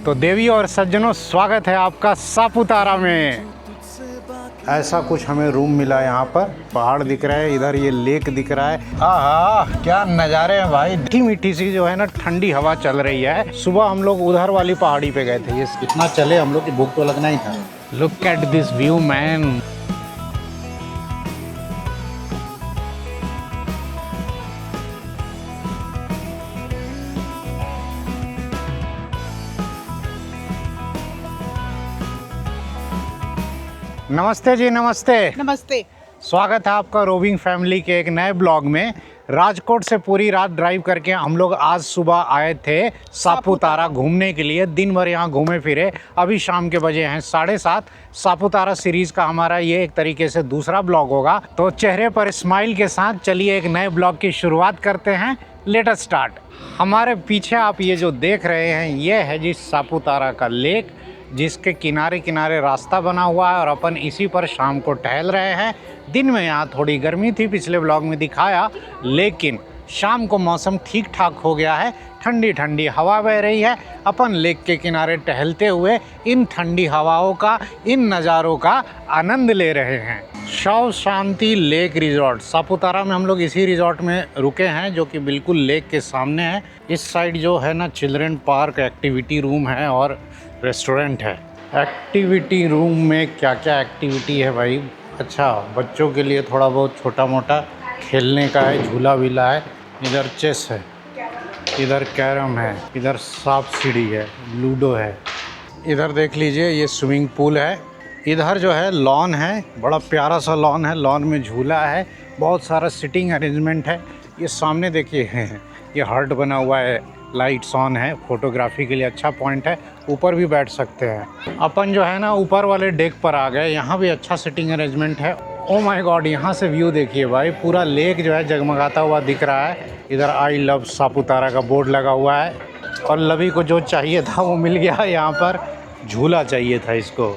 तो देवी और सज्जनों, स्वागत है आपका सापुतारा में। ऐसा कुछ हमें रूम मिला है। यहाँ पर पहाड़ दिख रहा है, इधर ये लेक दिख रहा है। आहा, क्या नज़ारे हैं भाई। मीठी मीठी सी जो है ना ठंडी हवा चल रही है। सुबह हम लोग उधर वाली पहाड़ी पे गए थे। ये इतना चले हम लोग की भूख तो लगना ही था। Look at this view man. नमस्ते जी, नमस्ते। नमस्ते। स्वागत है आपका रोविंग फैमिली के एक नए ब्लॉग में। राजकोट से पूरी रात ड्राइव करके हम लोग आज सुबह आए थे सापुतारा घूमने के लिए। दिन भर यहाँ घूमे फिरे। अभी शाम के बजे हैं 7:30। सापुतारा सीरीज़ का हमारा ये एक तरीके से दूसरा ब्लॉग होगा। तो चेहरे पर स्माइल के साथ चलिए एक नए ब्लॉग की शुरुआत करते हैं। Let us start. हमारे पीछे आप ये जो देख रहे हैं ये है जी सापुतारा का लेक, जिसके किनारे किनारे रास्ता बना हुआ है और अपन इसी पर शाम को टहल रहे हैं। दिन में यहाँ थोड़ी गर्मी थी, पिछले ब्लॉग में दिखाया, लेकिन शाम को मौसम ठीक ठाक हो गया है। ठंडी ठंडी हवा बह रही है। अपन लेक के किनारे टहलते हुए इन ठंडी हवाओं का, इन नज़ारों का आनंद ले रहे हैं। शव शांति लेक रिजॉर्ट सापुतारा में हम लोग इसी रिजॉर्ट में रुके हैं, जो कि बिल्कुल लेक के सामने है। इस साइड जो है ना चिल्ड्रन पार्क, एक्टिविटी रूम है और रेस्टोरेंट है। एक्टिविटी रूम में क्या क्या एक्टिविटी है भाई? अच्छा, बच्चों के लिए थोड़ा बहुत छोटा मोटा खेलने का है, झूला विला है। इधर चेस है, इधर कैरम है, इधर सांप सीढ़ी है, लूडो है। इधर देख लीजिए ये स्विमिंग पूल है। इधर जो है लॉन है, बड़ा प्यारा सा लॉन है। लॉन में झूला है, बहुत सारा सिटिंग अरेंजमेंट है। ये सामने देखिए ये हार्ट बना हुआ है, लाइट्स ऑन है, फोटोग्राफी के लिए अच्छा पॉइंट है। ऊपर भी बैठ सकते हैं। अपन जो है ना ऊपर वाले डेक पर आ गए। यहाँ भी अच्छा सिटिंग अरेंजमेंट है। ओ माय गॉड, यहाँ से व्यू देखिए भाई, पूरा लेक जो है जगमगाता हुआ दिख रहा है। इधर आई लव सापुतारा का बोर्ड लगा हुआ है और लवी को जो चाहिए था वो मिल गया। यहाँ पर झूला चाहिए था इसको।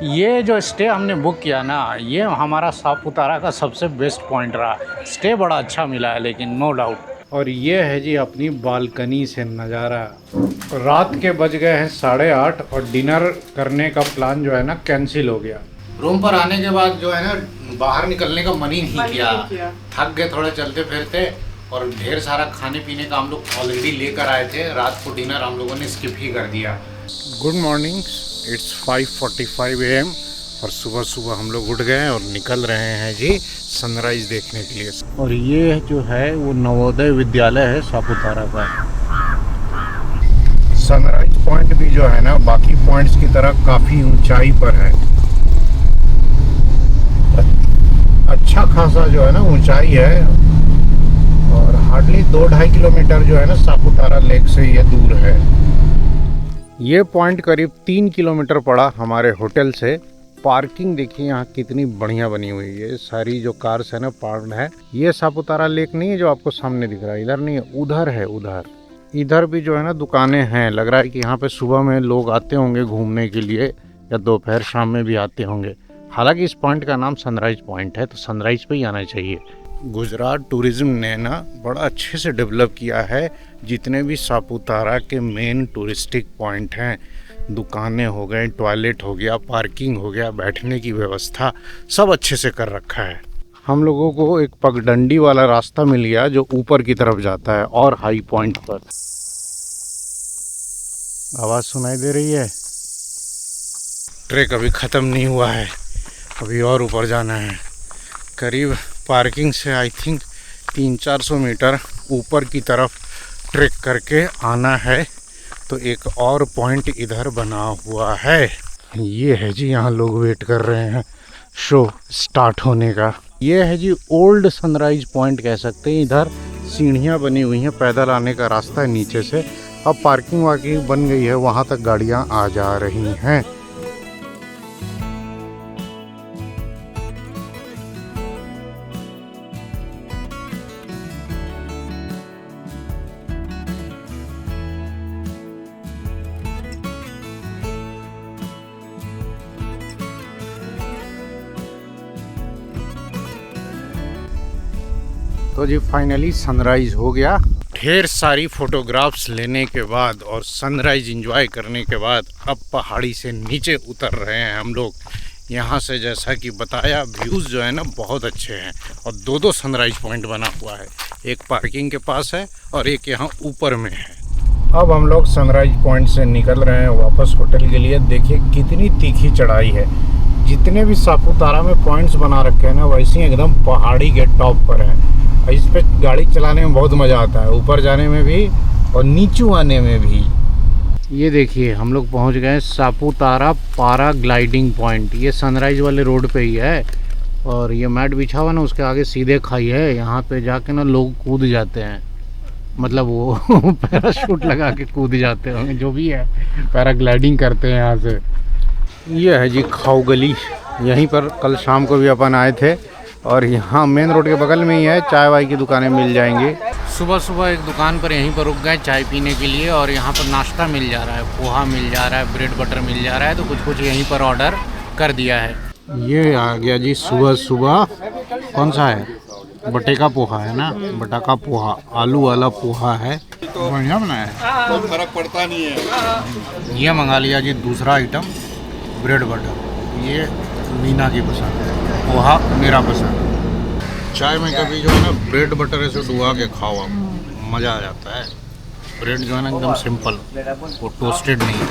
ये जो स्टे हमने बुक किया ना, ये हमारा सापुतारा का सबसे बेस्ट पॉइंट रहा। स्टे बड़ा अच्छा मिला है लेकिन, नो डाउट। और ये है जी अपनी बालकनी से नज़ारा। रात के बज गए हैं 8:30 और डिनर करने का प्लान जो है ना कैंसिल हो गया। रूम पर आने के बाद जो है ना बाहर निकलने का मन ही नहीं किया। थक गए थोड़े चलते फिरते, और ढेर सारा खाने पीने का हम लोग ऑलरेडी लेकर आए थे। रात को डिनर हम लोगों ने स्किप ही कर दिया। गुड मॉर्निंग, इट्स 5:45 AM और सुबह सुबह हम लोग उठ गए और निकल रहे हैं जी सनराइज़ देखने के लिए। और ये जो है वो नवोदय विद्यालय है सापुतारा का। सनराइज पॉइंट भी जो है ना बाकी पॉइंट्स की तरह काफ़ी ऊंचाई पर है। अच्छा खासा जो है ना ऊंचाई है, और हार्डली 2-2.5 किलोमीटर जो है ना सापुतारा लेक से ये दूर है। ये पॉइंट करीब 3 किलोमीटर पड़ा हमारे होटल से। पार्किंग देखिए यहाँ कितनी बढ़िया बनी हुई है। सारी जो कार्स है ना पार्क्ड है। ये सापुतारा लेक नहीं है जो आपको सामने दिख रहा है, इधर नहीं है, उधर है। उधर इधर भी जो है ना दुकानें हैं। लग रहा है कि यहाँ पे सुबह में लोग आते होंगे घूमने के लिए, या दोपहर शाम में भी आते होंगे। हालांकि इस पॉइंट का नाम सनराइज पॉइंट है, तो सनराइज पे ही आना चाहिए। गुजरात टूरिज्म ने ना बड़ा अच्छे से डेवलप किया है। जितने भी सापुतारा के मेन टूरिस्टिक पॉइंट हैं, दुकानें हो गए, टॉयलेट हो गया, पार्किंग हो गया, बैठने की व्यवस्था, सब अच्छे से कर रखा है। हम लोगों को एक पगडंडी वाला रास्ता मिल गया जो ऊपर की तरफ जाता है और हाई पॉइंट पर। आवाज़ सुनाई दे रही है। ट्रैक अभी ख़त्म नहीं हुआ है, अभी और ऊपर जाना है। करीब पार्किंग से आई थिंक 300-400 मीटर ऊपर की तरफ ट्रैक करके आना है। तो एक और पॉइंट इधर बना हुआ है। ये है जी, यहाँ लोग वेट कर रहे हैं शो स्टार्ट होने का। ये है जी ओल्ड सनराइज पॉइंट कह सकते हैं। इधर सीढ़ियाँ बनी हुई हैं, पैदल आने का रास्ता है नीचे से। अब पार्किंग वार्किंग बन गई है, वहाँ तक गाड़ियाँ आ जा रही हैं। तो जी फाइनली सनराइज़ हो गया। ढेर सारी फोटोग्राफ्स लेने के बाद और सनराइज एंजॉय करने के बाद अब पहाड़ी से नीचे उतर रहे हैं हम लोग। यहाँ से जैसा कि बताया व्यूज़ जो है ना बहुत अच्छे हैं और दो दो सनराइज पॉइंट बना हुआ है, एक पार्किंग के पास है और एक यहाँ ऊपर में है। अब हम लोग सनराइज पॉइंट से निकल रहे हैं वापस होटल के लिए। देखिए कितनी तीखी चढ़ाई है। जितने भी सापुतारा में पॉइंट्स बना रखे हैं ना वैसे ही एकदम पहाड़ी के टॉप पर है। इस पे गाड़ी चलाने में बहुत मज़ा आता है, ऊपर जाने में भी और नीचू आने में भी। ये देखिए हम लोग पहुंच गए सापुतारा पैराग्लाइडिंग पॉइंट। ये सनराइज वाले रोड पे ही है और ये मैट बिछा हुआ ना उसके आगे सीधे खाई है। यहाँ पे जाके ना लोग कूद जाते हैं, मतलब वो पैराशूट लगा के कूद जाते होंगे, जो भी है पैराग्लाइडिंग करते हैं यहाँ से। ये है जी खाऊ गली, यहीं पर कल शाम को भी अपन आए थे और यहाँ मेन रोड के बगल में ही है। चाय वाय की दुकानें मिल जाएंगी। सुबह सुबह एक दुकान पर यहीं पर रुक गए चाय पीने के लिए और यहाँ पर नाश्ता मिल जा रहा है, पोहा मिल जा रहा है, ब्रेड बटर मिल जा रहा है, तो कुछ कुछ यहीं पर ऑर्डर कर दिया है। ये आ गया जी सुबह सुबह। कौन सा है? बटे का पोहा है ना, बटा का पोहा, आलू वाला पोहा है, तो बढ़िया बनाया है, कोई फर्क पड़ता नहीं है। ये मंगा लिया जी दूसरा आइटम ब्रेड बटर। ये मीना की पसंद है, पोहा मेरा पसंद। चाय में कभी जो है ना ब्रेड बटर ऐसे डुबा के खाओ आप, मज़ा आ जाता है। ब्रेड जो है ना एकदम सिंपल, वो टोस्टेड नहीं है।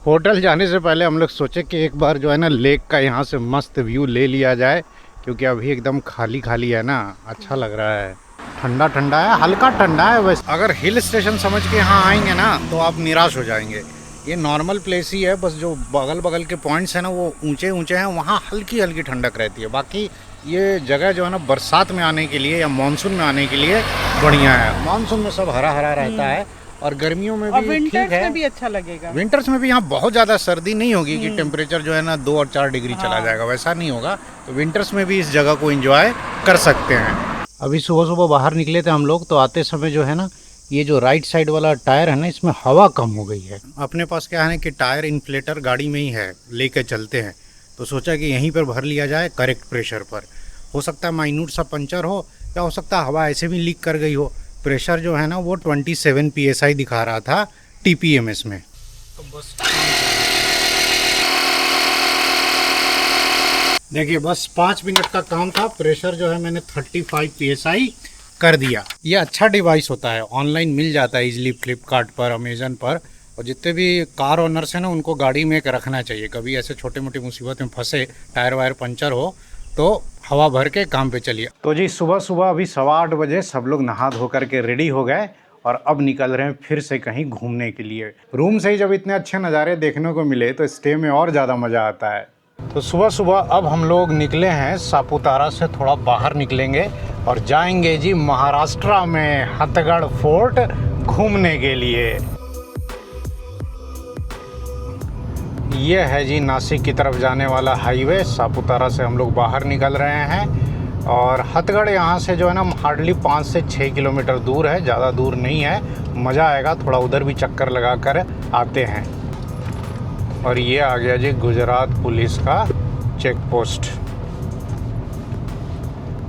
होटल जाने से पहले हम लोग सोचे कि एक बार जो है ना लेक का यहाँ से मस्त व्यू ले लिया जाए, क्योंकि अभी एकदम खाली खाली है ना, अच्छा लग रहा है। ठंडा ठंडा है, हल्का ठंडा है। वैसे अगर हिल स्टेशन समझ के यहाँ आएंगे ना तो आप निराश हो जाएंगे। ये नॉर्मल प्लेस ही है, बस जो बगल बगल के पॉइंट्स हैं ना वो ऊंचे ऊंचे हैं, वहाँ हल्की हल्की ठंडक रहती है। बाकी ये जगह जो है ना बरसात में आने के लिए या मानसून में आने के लिए बढ़िया है। मानसून में सब हरा हरा रहता है और गर्मियों में भी ठीक है, में भी अच्छा लगेगा। विंटर्स में भी यहाँ बहुत ज़्यादा सर्दी नहीं होगी कि टेम्परेचर जो है ना 2 और 4 डिग्री चला जाएगा, वैसा नहीं होगा। तो विंटर्स में भी इस जगह को एंजॉय कर सकते हैं। अभी सुबह सुबह बाहर निकले थे हम लोग, तो आते समय जो है ना ये जो राइट साइड वाला टायर है ना इसमें हवा कम हो गई है। अपने पास क्या है कि टायर इन्फ्लेटर गाड़ी में ही है, लेके चलते हैं, तो सोचा कि यहीं पर भर लिया जाए करेक्ट प्रेशर पर। हो सकता है माइन्यूट सा पंचर हो या हो सकता है हवा ऐसे भी लीक कर गई हो। प्रेशर जो है ना वो 27 PSI दिखा रहा था TPMS में। तो बस देखिए बस 5 मिनट का काम था। प्रेशर जो है मैंने 35 PSI कर दिया। ये अच्छा डिवाइस होता है, ऑनलाइन मिल जाता है इजीली फ्लिपकार्ट पर, अमेज़न पर। और जितने भी कार ओनर्स हैं ना उनको गाड़ी में एक रखना चाहिए, कभी ऐसे छोटे मोटी मुसीबत में फंसे, टायर वायर पंचर हो तो हवा भर के काम पे चलिए। तो जी सुबह सुबह अभी 8:15 बजे सब लोग नहा धो करके रेडी हो गए और अब निकल रहे हैं फिर से कहीं घूमने के लिए। रूम से ही जब इतने अच्छे नज़ारे देखने को मिले तो स्टे में और ज़्यादा मज़ा आता है। तो सुबह सुबह अब हम लोग निकले हैं सापुतारा से, थोड़ा बाहर निकलेंगे और जाएंगे जी महाराष्ट्र में हथगढ़ फोर्ट घूमने के लिए। ये है जी नासिक की तरफ जाने वाला हाईवे। सापुतारा से हम लोग बाहर निकल रहे हैं और हथगढ़ यहाँ से जो है ना हार्डली 5 से 6 किलोमीटर दूर है, ज़्यादा दूर नहीं है। मज़ा आएगा, थोड़ा उधर भी चक्कर लगा कर आते हैं। और ये आ गया जी गुजरात पुलिस का चेक पोस्ट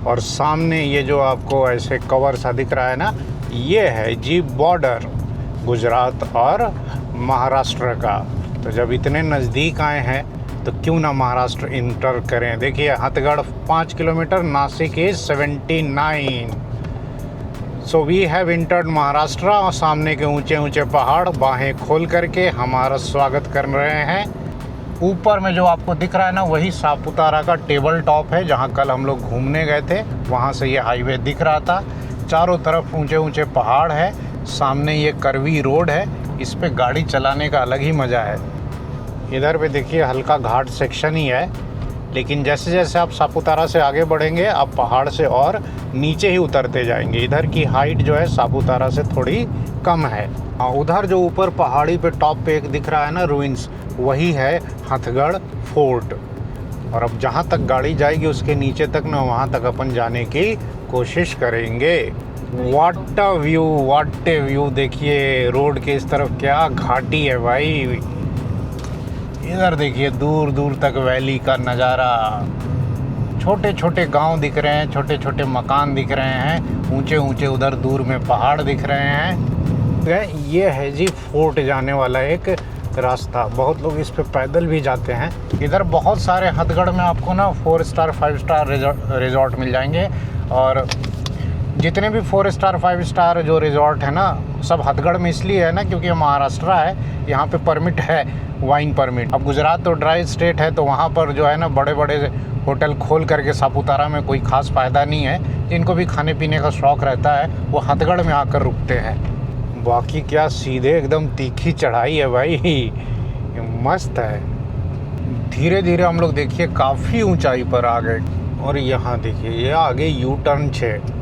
और सामने ये जो आपको ऐसे कवर सा दिख रहा है ना, ये है जी बॉर्डर गुजरात और महाराष्ट्र का। तो जब इतने नज़दीक आए हैं तो क्यों ना महाराष्ट्र इंटर करें। देखिए Hathgadh 5 kilometre, Nashik is 79। So we have entered Maharashtra और सामने के ऊंचे ऊंचे पहाड़ बाहें खोल करके हमारा स्वागत कर रहे हैं। ऊपर में जो आपको दिख रहा है ना वही सापुतारा का टेबल टॉप है, जहां कल हम लोग घूमने गए थे। वहां से ये हाईवे दिख रहा था, चारों तरफ ऊंचे ऊंचे पहाड़ है, सामने ये कर्वी रोड है। इस पे गाड़ी चलाने का अलग ही मज़ा है। इधर पे देखिए हल्का घाट सेक्शन ही है, लेकिन जैसे जैसे आप सापुतारा से आगे बढ़ेंगे आप पहाड़ से और नीचे ही उतरते जाएंगे। इधर की हाइट जो है सापुतारा से थोड़ी कम है। उधर जो ऊपर पहाड़ी पे टॉप पे एक दिख रहा है ना रुइंस, वही है हथगढ़ फोर्ट। और अब जहाँ तक गाड़ी जाएगी उसके नीचे तक ना, वहाँ तक अपन जाने की कोशिश करेंगे। What a view, what A view. देखिए रोड के इस तरफ क्या घाटी है भाई। इधर देखिए दूर दूर तक वैली का नज़ारा, छोटे छोटे गांव दिख रहे हैं, छोटे छोटे मकान दिख रहे हैं, ऊंचे ऊंचे उधर दूर में पहाड़ दिख रहे हैं। ये है जी फोर्ट जाने वाला एक रास्ता। बहुत लोग इस पे पैदल भी जाते हैं। इधर बहुत सारे हथगढ़ में आपको ना 4 स्टार 5 स्टार रिजॉर्ट मिल जाएंगे। और जितने भी 4 स्टार 5 स्टार जो रिजॉर्ट है ना, सब हथगढ़ में इसलिए है ना क्योंकि महाराष्ट्र है, यहाँ पे परमिट है, वाइन परमिट। अब गुजरात तो ड्राई स्टेट है, तो वहाँ पर जो है ना बड़े बड़े होटल खोल करके सापुतारा में कोई ख़ास फ़ायदा नहीं है। जिनको भी खाने पीने का शौक़ रहता है वो हथगढ़ में आकर रुकते हैं। बाकी क्या सीधे एकदम तीखी चढ़ाई है भाई, मस्त है। धीरे धीरे हम लोग देखिए काफ़ी ऊंचाई पर आ गए। और यहाँ देखिए ये आगे यू टर्न 6,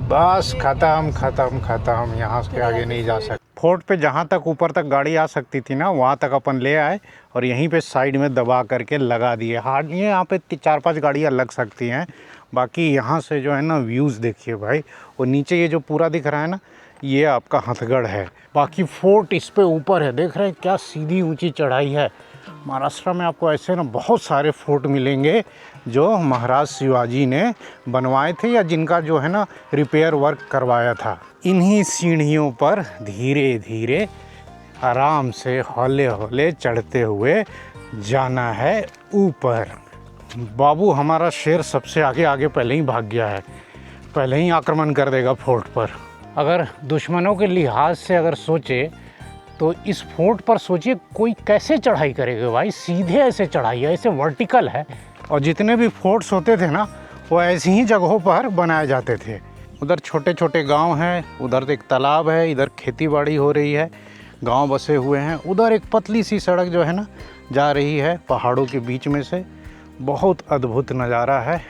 बस ख़त्म। यहाँ से आगे नहीं जा सकते। फोर्ट पे जहाँ तक ऊपर तक गाड़ी आ सकती थी ना, वहाँ तक अपन ले आए और यहीं पे साइड में दबा करके लगा दिए। हार्ड नहीं है, यहाँ पे 4-5 गाड़ियाँ लग सकती हैं। बाकी यहाँ से जो है ना व्यूज़ देखिए भाई। और नीचे ये जो पूरा दिख रहा है ना, ये आपका हथगढ़ है। बाकी फोर्ट इस पे ऊपर है, देख रहे हैं क्या सीधी ऊंची चढ़ाई है। महाराष्ट्र में आपको ऐसे ना बहुत सारे फोर्ट मिलेंगे जो महाराज शिवाजी ने बनवाए थे या जिनका जो है ना रिपेयर वर्क करवाया था। इन्हीं सीढ़ियों पर धीरे धीरे आराम से हौले हौले चढ़ते हुए जाना है ऊपर। बाबू हमारा शेर सबसे आगे आगे पहले ही भाग गया है, पहले ही आक्रमण कर देगा फोर्ट पर। अगर दुश्मनों के लिहाज से अगर सोचे तो इस फोर्ट पर सोचिए कोई कैसे चढ़ाई करेगा भाई। सीधे ऐसे चढ़ाई है, ऐसे वर्टिकल है। और जितने भी फोर्ट्स होते थे ना, वो ऐसी ही जगहों पर बनाए जाते थे। उधर छोटे छोटे गांव हैं, उधर एक तालाब है, इधर खेती बाड़ी हो रही है, गांव बसे हुए हैं। उधर एक पतली सी सड़क जो है ना जा रही है पहाड़ों के बीच में से। बहुत अद्भुत नज़ारा है।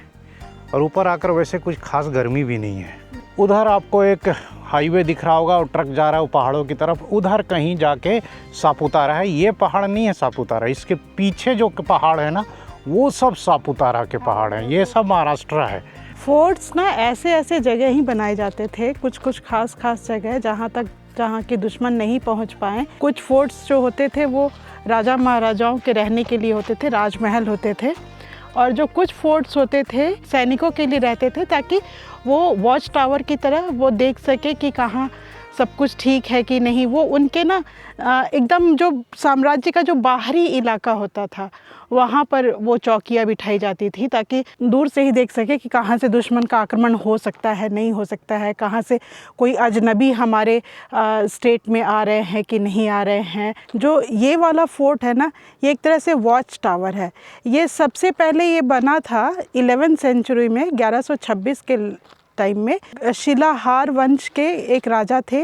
और ऊपर आकर वैसे कुछ खास गर्मी भी नहीं है। उधर आपको एक हाईवे दिख रहा होगा और ट्रक जा रहा है पहाड़ों की तरफ। उधर कहीं जाके सापुतारा है। ये पहाड़ नहीं है सापुतारा, इसके पीछे जो पहाड़ है ना वो सब सापुतारा के पहाड़ हैं। ये सब महाराष्ट्र है। फोर्ट्स ना ऐसे ऐसे जगह ही बनाए जाते थे, कुछ खास जगह जहाँ के दुश्मन नहीं पहुँच पाए। कुछ फोर्ट्स जो होते थे वो राजा महाराजाओं के रहने के लिए होते थे, राजमहल होते थे। और जो कुछ फोर्ट्स होते थे सैनिकों के लिए रहते थे, ताकि वो वॉच टावर की तरह वो देख सके कि कहाँ सब कुछ ठीक है कि नहीं। वो उनके ना एकदम जो साम्राज्य का जो बाहरी इलाका होता था वहाँ पर वो चौकियाँ बिठाई जाती थी, ताकि दूर से ही देख सके कि कहाँ से दुश्मन का आक्रमण हो सकता है, नहीं हो सकता है, कहाँ से कोई अजनबी हमारे स्टेट में आ रहे हैं कि नहीं आ रहे हैं। जो ये वाला फोर्ट है ना, ये एक तरह से वॉच टावर है। ये सबसे पहले ये बना था 11वीं सेंचुरी में, 1126 के टाइम में। शिलाहार वंश के एक राजा थे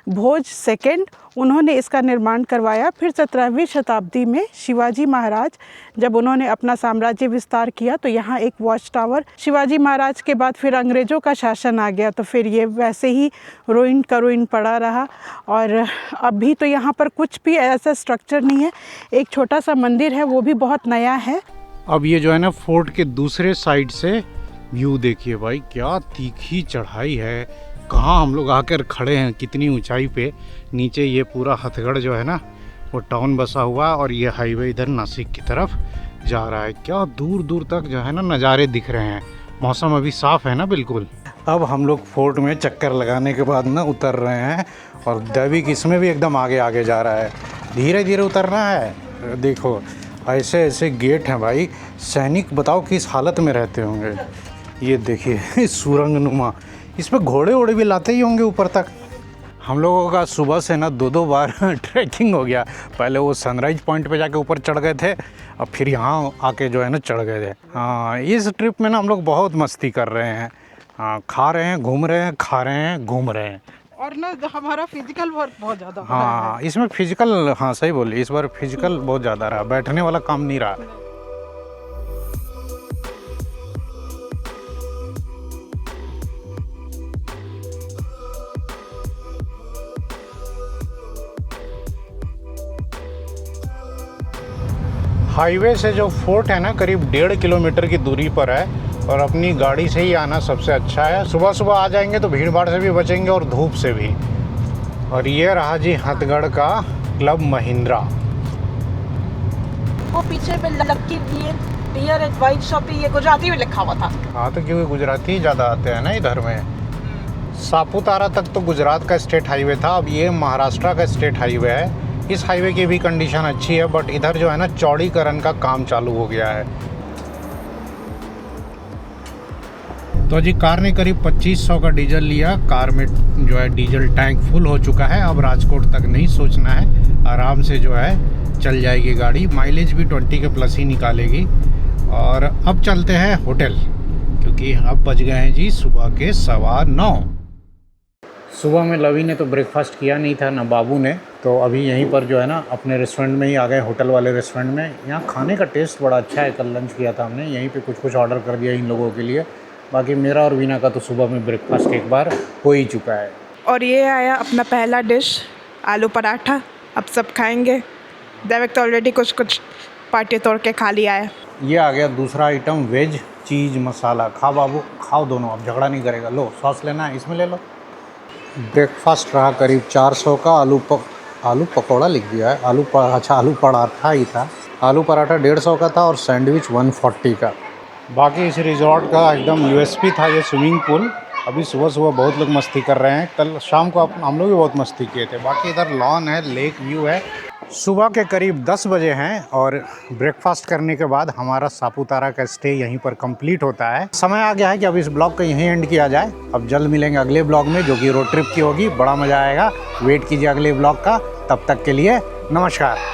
भोज सेकंड, उन्होंने इसका निर्माण करवाया। फिर 17वीं शताब्दी में शिवाजी महाराज जब उन्होंने अपना साम्राज्य विस्तार किया तो यहाँ एक वॉच टावर। शिवाजी महाराज के बाद फिर अंग्रेज़ों का शासन आ गया, तो फिर ये वैसे ही रुइन का रुइन पड़ा रहा। और अभी तो यहाँ पर कुछ भी ऐसा स्ट्रक्चर नहीं है। एक छोटा सा मंदिर है, वो भी बहुत नया है। अब ये जो है ना फोर्ट के दूसरे साइड से व्यू देखिए भाई, क्या तीखी चढ़ाई है। कहाँ हम लोग आकर खड़े हैं, कितनी ऊंचाई पे। नीचे ये पूरा हथगढ़ जो है ना वो टाउन बसा हुआ, और ये हाईवे इधर नासिक की तरफ जा रहा है। क्या दूर दूर तक जो है ना नज़ारे दिख रहे हैं। मौसम अभी साफ़ है ना बिल्कुल। अब हम लोग फोर्ट में चक्कर लगाने के बाद ना उतर रहे हैं, और दैविक इसमें भी एकदम आगे आगे जा रहा है। धीरे धीरे उतरना है। देखो ऐसे ऐसे गेट हैं भाई। सैनिक बताओ किस हालत में रहते होंगे। ये देखिए सुरंग नुमा, इस पर घोड़े वोड़े भी लाते ही होंगे ऊपर तक। हम लोगों का सुबह से ना 2-2 बार ट्रैकिंग हो गया। पहले वो सनराइज पॉइंट पे जाके ऊपर चढ़ गए थे, अब फिर यहाँ आके जो है ना चढ़ गए थे। हाँ, इस ट्रिप में ना हम लोग बहुत मस्ती कर रहे हैं। हाँ, खा रहे हैं, घूम रहे हैं, खा रहे हैं, घूम रहे हैं। और ना हमारा फिजिकल वर्क बहुत ज़्यादा हो रहा है। हाँ, इसमें फिजिकल, हाँ सही बोली, इस बार फिजिकल बहुत ज़्यादा रहा, बैठने वाला काम नहीं रहा। हाईवे से जो फोर्ट है ना करीब 1.5 किलोमीटर की दूरी पर है, और अपनी गाड़ी से ही आना सबसे अच्छा है। सुबह सुबह आ जाएंगे तो भीड़ भाड़ से भी बचेंगे और धूप से भी। और ये रहा जी हथगढ़ का क्लब महिंद्रा। वो पीछे पे लकी दिए डियर एट वाइन शॉपिंग, ये गुजराती में लिखा हुआ था। हाँ, तो क्योंकि गुजराती ही ज़्यादा आते हैं ना इधर में। सापुतारा तक तो गुजरात का स्टेट हाईवे था, अब ये महाराष्ट्र का स्टेट हाईवे है। इस हाईवे की भी कंडीशन अच्छी है, बट इधर जो है ना चौड़ीकरण का काम चालू हो गया है। तो जी कार ने करीब 2500 का डीजल लिया। कार में जो है डीजल टैंक फुल हो चुका है। अब राजकोट तक नहीं सोचना है, आराम से जो है चल जाएगी गाड़ी। माइलेज भी 20 के प्लस ही निकालेगी। और अब चलते हैं होटल, क्योंकि अब बज गए हैं जी सुबह के 9:15। सुबह में लवी ने तो ब्रेकफास्ट किया नहीं था, ना बाबू ने, तो अभी यहीं पर जो है ना अपने रेस्टोरेंट में ही आ गए, होटल वाले रेस्टोरेंट में। यहाँ खाने का टेस्ट बड़ा अच्छा है। कल लंच किया था हमने, यहीं पे कुछ ऑर्डर कर दिया इन लोगों के लिए। बाकी मेरा और वीना का तो सुबह में ब्रेकफास्ट एक बार हो ही चुका है। और ये आया अपना पहला डिश, आलू पराठा। अब सब खाएंगे। दैविक तो ऑलरेडी कुछ पार्टी तोड़ के खा लिया है। ये आ गया दूसरा आइटम, वेज चीज़ मसाला। खाओ बाबू, खाओ दोनों, अब झगड़ा नहीं करेगा। लो सॉस लेना है, इसमें ले लो। ब्रेकफास्ट रहा करीब 400 का। आलू पकौड़ा लिख दिया है, आलू पराठा ही था। आलू पराठा 150 का था और सैंडविच 140 का। बाकी इस रिजॉर्ट का एकदम यूएसपी था ये स्विमिंग पूल। अभी सुबह सुबह बहुत लोग मस्ती कर रहे हैं। कल शाम को हम लोग भी बहुत मस्ती किए थे। बाकी इधर लॉन है, लेक व्यू है। सुबह के करीब 10 बजे हैं और ब्रेकफास्ट करने के बाद हमारा सापुतारा का स्टे यहीं पर कंप्लीट होता है। समय आ गया है कि अब इस ब्लॉग को यहीं एंड किया जाए। अब जल्द मिलेंगे अगले ब्लॉग में, जो कि रोड ट्रिप की होगी। बड़ा मज़ा आएगा, वेट कीजिए अगले ब्लॉग का। तब तक के लिए नमस्कार।